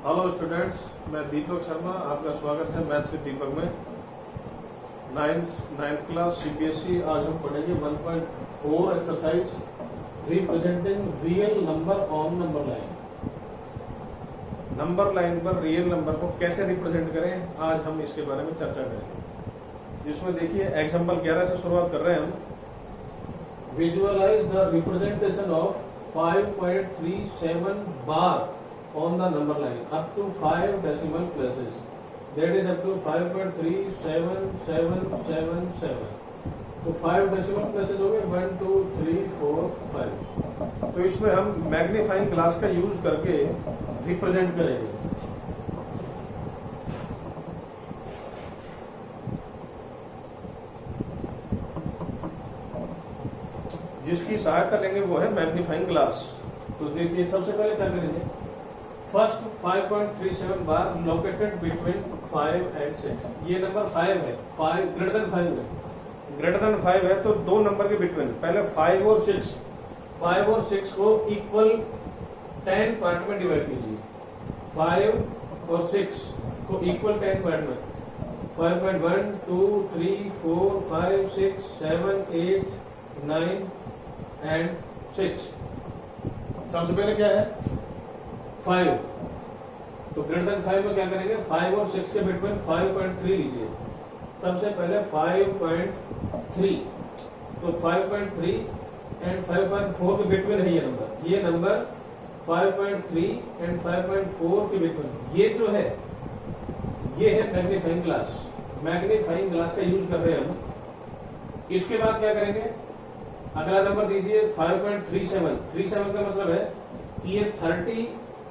Hello students, मैं दीपक शर्मा, आपका स्वागत है मैथ्स विद दीपक में। Ninth class CBSE. आज हम पढ़ेंगे 1.4 exercise representing real number on number line. Number line पर रियल नंबर को कैसे रिप्रेजेंट करें, आज हम इसके बारे में चर्चा करेंगे। जिसमें देखिए एग्जाम्पल 11 से शुरुआत कर रहे हैं हम। Visualise the representation of 5.37 bar on the number line up to 5 decimal places, that is up to 5.37777। तो 5 decimal places हो गए 1 2 3 4 5। तो इसमें हम मैग्नीफाइंग ग्लास का यूज करके रिप्रेजेंट करेंगे। जिसकी सहायता लेंगे वो है मैग्नीफाइंग ग्लास। तो देखिए सबसे पहले क्या करेंगे, first 5.37 bar located between 5 and 6। ये नंबर 5 है, 5 ग्रेटर देन 5 है, ग्रेटर देन 5 है तो दो नंबर के बिटवीन पहले 5 और 6 को इक्वल 10 पार्ट में डिवाइड कीजिए। 5 और 6 को इक्वल 10 पार्ट में 5.1 2 3 4 5 6 7 8 9 एंड 6। सबसे पहले क्या है 5, तो ग्रेटर देन 5 में क्या करेंगे, 5 और 6 के बिटवीन 5.3 लीजिए। सबसे पहले 5.3, तो 5.3 एंड 5.4 के बिटवीन है ये नंबर 5.3 एंड 5.4 के बिटवीन। ये जो है ये है मैग्नीफाइंग ग्लास। मैग्नीफाइंग ग्लास का यूज कर रहे हैं हम। इसके बाद क्या करेंगे, अगला नंबर दीजिए 5.37 का मतलब है कि ये 30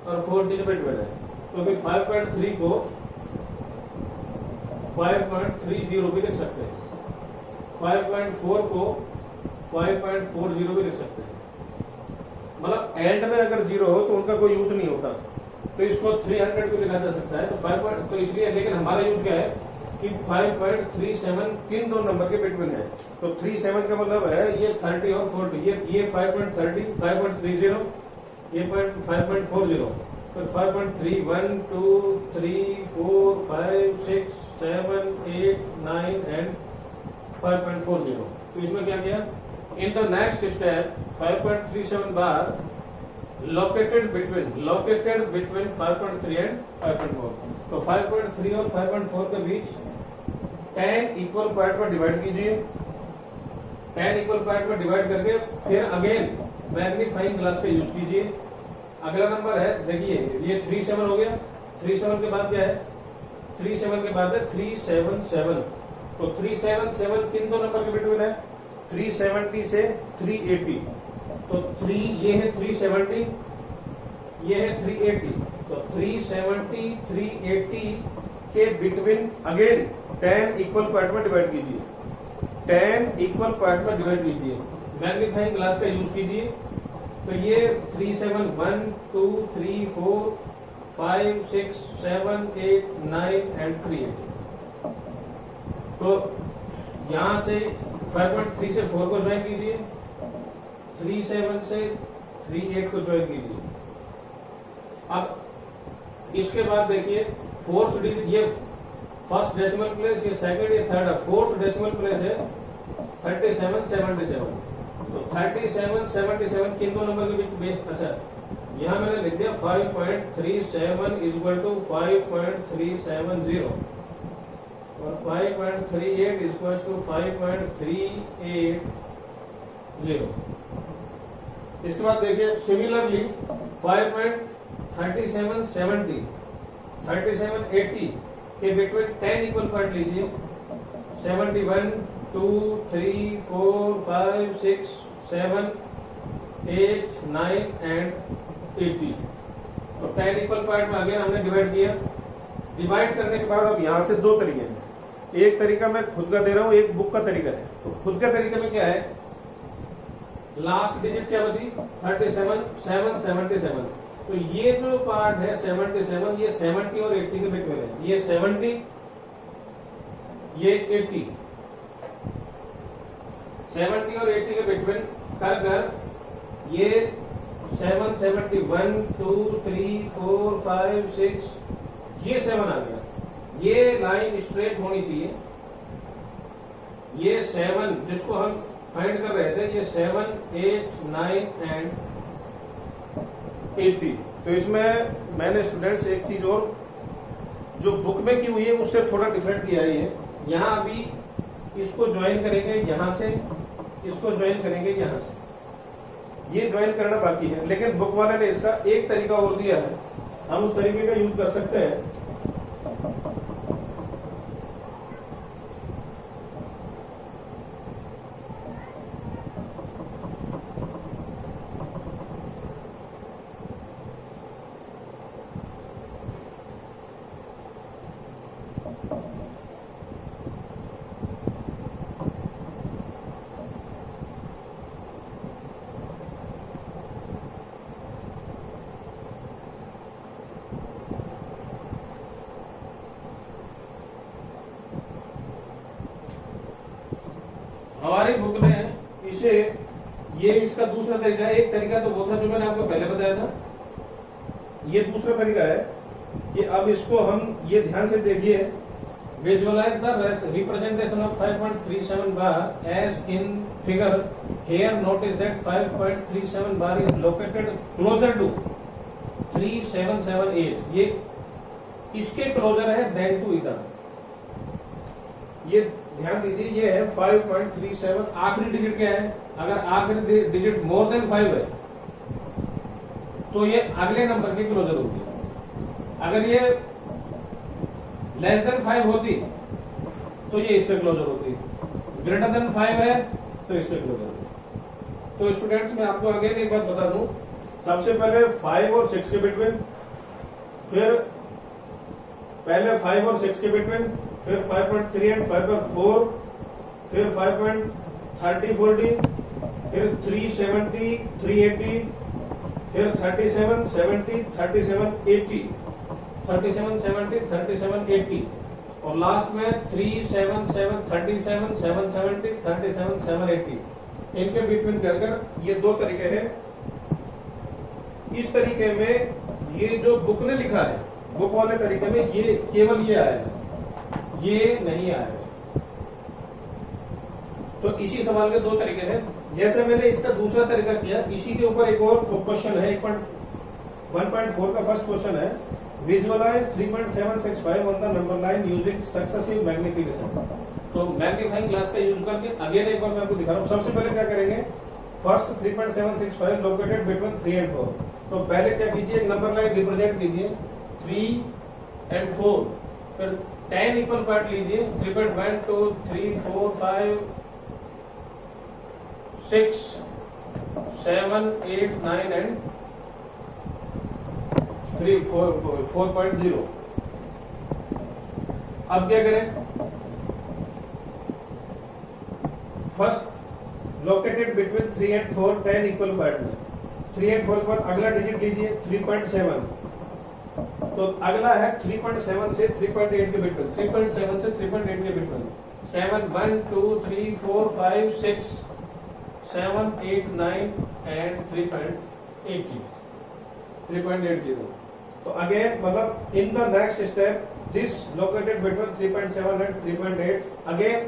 और 40 के बिटवीन है। तो फिर 5.3 को 5.30 भी लिख सकते हैं, 5.4 को 5.40 भी लिख सकते हैं। मतलब एंड में अगर 0 हो तो उनका कोई यूज नहीं होता, तो इसको 300 भी लिखा जा सकता है। तो 5 तो इसलिए, लेकिन हमारा यूज क्या है कि 5.37 तीन दो नंबर के बिटवीन है। तो 37 का मतलब है ये 30 और 40, ये 5.30 5.30, ये 5.40, तो 5.3 1 2 3 4 5 6 7 8 9 एंड 5.40। तो इसमें क्या किया, in the next step 5.37 bar located between 5.3 and 5.4। तो 5.3 और 5.4 के बीच 10 इक्वल पार्ट में डिवाइड कीजिए। 10 इक्वल पार्ट में डिवाइड करके फिर अगेन मैग्नीफाइंग ग्लास का यूज कीजिए। अगला नंबर है, देखिए ये 37 हो गया। 37 के बाद क्या है, 37 के बाद है 377। तो 377 किन दो नंबर के बिटवीन है, 370 से 380। तो 3 ये है 370, ये है 380। तो 370 380 के बिटवीन अगेन 10 इक्वल पार्ट में डिवाइड कीजिए। 10 इक्वल पार्ट में डिवाइड कीजिए, मैग्नीफाइंग ग्लास का यूज कीजिए। तो ये 37 1 2 3 4 5 6 7 8 9 एंड 380। तो यहां से 5.3 से 4 को ज्वाइन कीजिए, 37 से 38 को ज्वाइन कीजिए। अब इसके बाद देखिए फोर्थ डिजिट, ये फर्स्ट डेसिमल प्लेस, ये सेकंड, ये थर्ड है। फोर्थ डेसिमल प्लेस है 37 77। तो 37 77 किन दो नंबर के बीच, अच्छा यहां मैंने लिख दिया 5.37 इज इक्वल टू 5.370 और 5.38 इज इक्वल टू 5.380। इसके बाद देखिए सिमिलरली 5.37 70 37 80 के बिटवीन 10 इक्वल पार्ट लीजिए। 71 2 3 4 5 6 7 8 9 एंड 80। तो 10 इक्वल पार्ट में अगेन हमने डिवाइड किया। डिवाइड करने के बाद अब यहां से दो तरीके हैं, एक तरीका मैं खुद का दे रहा हूं, एक बुक का तरीका है। तो खुद के तरीके में क्या है, लास्ट डिजिट क्या बची 37 777। तो ये जो पार्ट है 77, ये 70 और 80 के बिटवीन है। ये 70, ये 80, 70 और 80 के बिटवीन कर ये 771 2 3 4 5 6 ये 7 आ गया। ये लाइन स्ट्रेट होनी चाहिए। ये 7 जिसको हम फाइंड कर रहे थे, ये 7 8 9 एंड 80। तो इसमें मैंने स्टूडेंट्स एक चीज और जो बुक में की हुई है उससे थोड़ा डिफरेंट किया है। ये यहाँ अभी इसको ज्वाइन करेंगे यहां से, इसको ज्वाइन करेंगे यहां से, ये ज्वाइन करना बाकी है। लेकिन बुक वाले ने इसका एक तरीका और दिया है, हम उस तरीके का यूज कर सकते हैं। हमारी बुक ने इसे, ये इसका दूसरा तरीका है। एक तरीका तो वो था जो मैंने आपको पहले बताया था, ये दूसरा तरीका है कि अब इसको हम, ये ध्यान से देखिए, visualise the representation of 5.37 bar as in figure. Here notice that 5.37 bar is located closer to 3778। ये इसके क्लोजर है देन टू इधर। ये ध्यान दीजिए, ये है 5.37। आखिरी डिजिट क्या है? अगर आखिरी डिजिट मोर देन 5 है तो ये अगले नंबर के क्लोजर होगी। अगर ये लेस देन 5 होती तो ये इस पे क्लोजर होती, ग्रेटर देन 5 है तो इस पे क्लोजर होती। तो स्टूडेंट्स मैं आपको अगेन एक बात बता दूं, सबसे पहले 5 और 6 के बिटवीन, फिर पहले 5 और 6 के बिटवीन, फिर 5.3 एंड 5.4, फिर 5.30 40, फिर 370 380, फिर 37 70 37 80, 37 70 37 80 और लास्ट में 377 37 770 37 780। इनके बिटवीन कर ये दो तरीके हैं। इस तरीके में ये जो बुक ने लिखा है, बुक वाले तरीके में ये केवल ये आएगा, ये नहीं आएगा। तो इसी सवाल के दो तरीके हैं। जैसे मैंने इसका दूसरा तरीका किया, इसी के ऊपर एक और क्वेश्चन है, 1.4 का फर्स्ट क्वेश्चन है, visualise 3.765 on the number line using successive magnification. तो मैग्नीफाइंग ग्लास का यूज करके अगेन एक बार मैं आपको दिखा रहा हूं। सबसे पहले क्या करेंगे, फर्स्ट 3.765 लोकेटेड बिटवीन 3 एंड 4। तो पहले क्या कीजिए, एक नंबर लाइन रिप्रेजेंट कीजिए 3 एंड 4, फिर 10 इक्वल पार्ट लीजिए, 3.1 2 3 4 5 6 7 8 9 एंड 3 4.0। अब क्या करें, first located between 3 and 4 10 equal part में, 3 एंड 4 के बाद अगला डिजिट लीजिए 3.7। तो अगला है 3.7 से 3.8 के बिटवीन, 3.7 से 3.8 के बिटवीन 7 1 2 3 4 5 6 7 8 9 एंड 3.80 3.80। तो अगेन मतलब in the next step this located between 3.7 and 3.8 again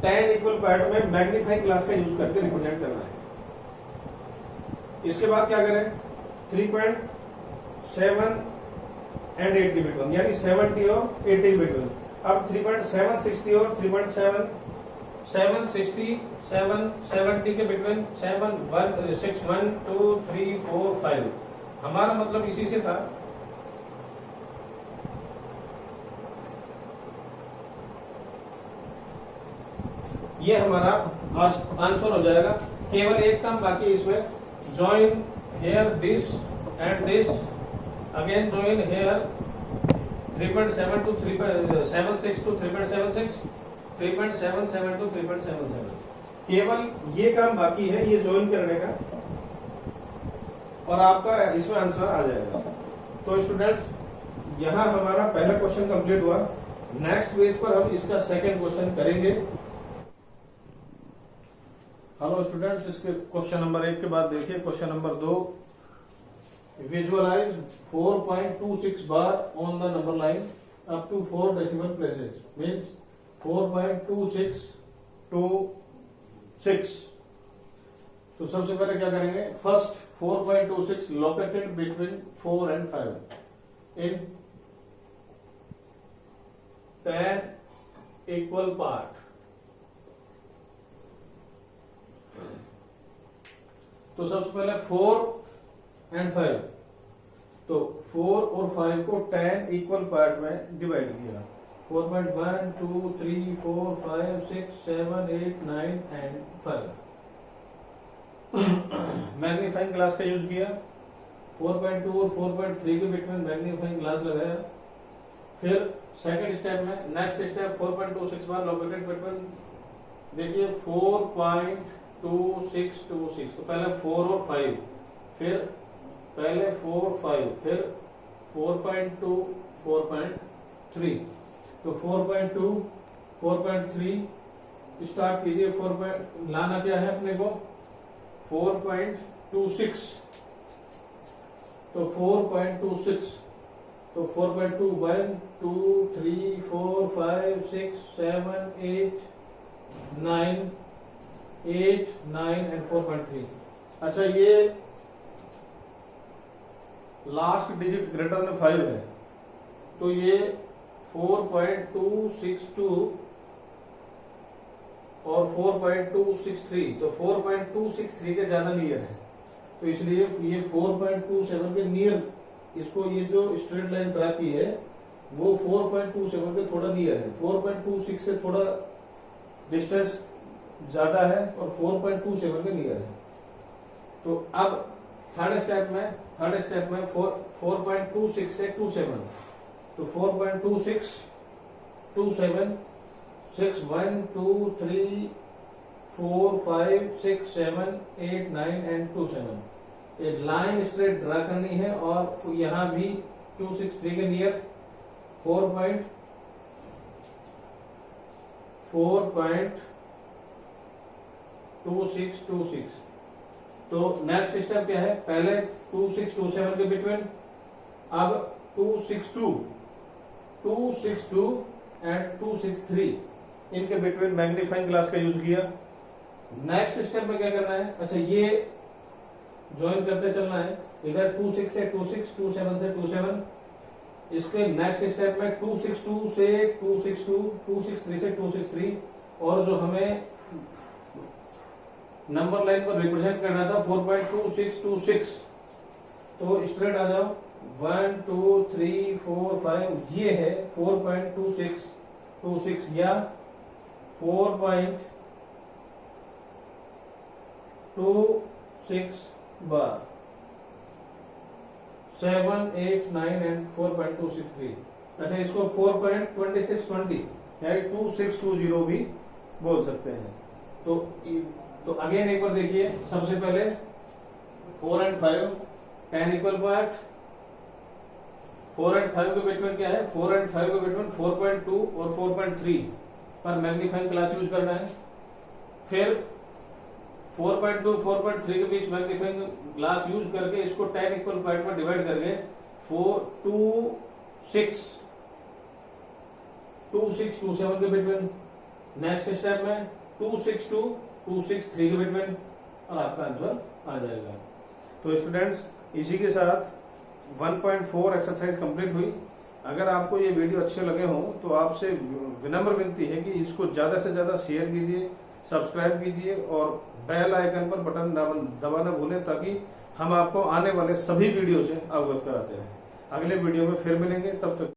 10 equal part में मैग्नीफाइंग ग्लास का यूज करके रिप्रेजेंट करना है। इसके बाद क्या करें, 3.7 एंड 8 के बिटवीन, यानी 70 और 80 के बिटवीन। अब 3.760 और 3.7 760 770 के बिटवीन 7 1 6 1 2 3 4 5। हमारा मतलब इसी से था, ये हमारा आंसर हो जाएगा। केवल एक काम बाकी है इसमें, join here this and this, again join here 3.7 to 3.76 to 3.76 3.77 to 3.77। केवल ये काम बाकी है, ये ज्वाइन करने का, और आपका इसमें आंसर आ जाएगा। तो स्टूडेंट्स यहां हमारा पहला क्वेश्चन कंप्लीट हुआ। नेक्स्ट पेज पर हम इसका सेकंड क्वेश्चन करेंगे। हेलो स्टूडेंट्स, इसके क्वेश्चन नंबर 1 के बाद देखिए question number 2। visualize 4.26 bar on the number line up to 4 decimal places, means 4.2626. तो सबसे पहले क्या करेंगे, first 4.26 located between 4 and 5 in 10 equal part. तो सबसे पहले 4 and 5, तो 4 और 5 को 10 इक्वल पार्ट में डिवाइड किया. 4.1 2 3 4 5 6 7 8 9 and 5. मैग्नीफाइंग ग्लास का यूज किया. 4.2 और 4.3 के बिटवीन मैग्नीफाइंग ग्लास लगाया. फिर सेकंड स्टेप में, नेक्स्ट स्टेप 4.26 बार लोकेटेड बिटवीन, देखिए 4.2626. तो पहले 4 और 5, फिर पहले 4 5, फिर 4.2 4.3. तो 4.2 4.3 स्टार्ट कीजिए. 4 लाना क्या है अपने को, 4.26. तो 4.26, तो 4.2 1 2 3 4 5 6 7 8 9 and 4.3. अच्छा, ये लास्ट डिजिट ग्रेटर देन 5 है, तो ये 4.262 और 4.263, तो 4.263 के ज्यादा नियर है, तो इसलिए ये 4.27 के नियर, इसको ये जो स्ट्रेट लाइन ड्रा की है वो 4.27 के थोड़ा नियर है. 4.26 से थोड़ा डिस्टेंस ज्यादा है और 4.27 के नियर है. तो अब थर्ड स्टेप में 4.26 से 27, तो 4.26 27 6 1 2 3 4 5 6 7 8 9 and 27. एक लाइन स्ट्रेट ड्रा करनी है और यहां भी 263 के नियर 4.2626. तो नेक्स्ट स्टेप क्या है, पहले 2627 के बिटवीन, अब 262 एंड 263 इनके बिटवीन मैग्नीफाइंग ग्लास का यूज किया. नेक्स्ट स्टेप में क्या करना है, अच्छा ये ज्वाइन करते चलना है, इधर 26 से 26 27 से 27. इसके नेक्स्ट स्टेप में 262 से 262 263 से 263, और जो हमें नंबर लाइन पर रिप्रेजेंट करना था 4.2626, तो स्ट्रेट आ जाओ. 1 2 3 4 5, ये है 4.2626 या 4.26 बार 7 8 9 एंड 4.263. अच्छा, इसको 4.2620 या 2620 भी बोल सकते हैं. तो अगेन एक बार देखिए, सबसे पहले 4 and 5 10 इक्वल पार्ट. 4 and 5 के बिटवीन क्या है, 4 and 5 के बिटवीन 4.2 और 4.3 पर मैग्नीफाइंग ग्लास यूज करना है. फिर 4.2 4.3 के बीच मैग्नीफाइंग ग्लास यूज करके इसको 10 इक्वल पार्ट में डिवाइड करके 2627 के बिटवीन. नेक्स्ट स्टेप में 262 263 के बिटवीन, और आपका आंसर आ जाएगा. तो स्टूडेंट्स, इसी के साथ 1.4 एक्सरसाइज कंप्लीट हुई. अगर आपको ये वीडियो अच्छे लगे हों तो आपसे विनम्र विनती है कि इसको ज्यादा से ज्यादा शेयर कीजिए, सब्सक्राइब कीजिए और बेल आइकन पर बटन दबाना भूलें, ताकि हम आपको आने वाले सभी वीडियो से अवगत कराते हैं. अगले वीडियो में फिर मिलेंगे, तब तक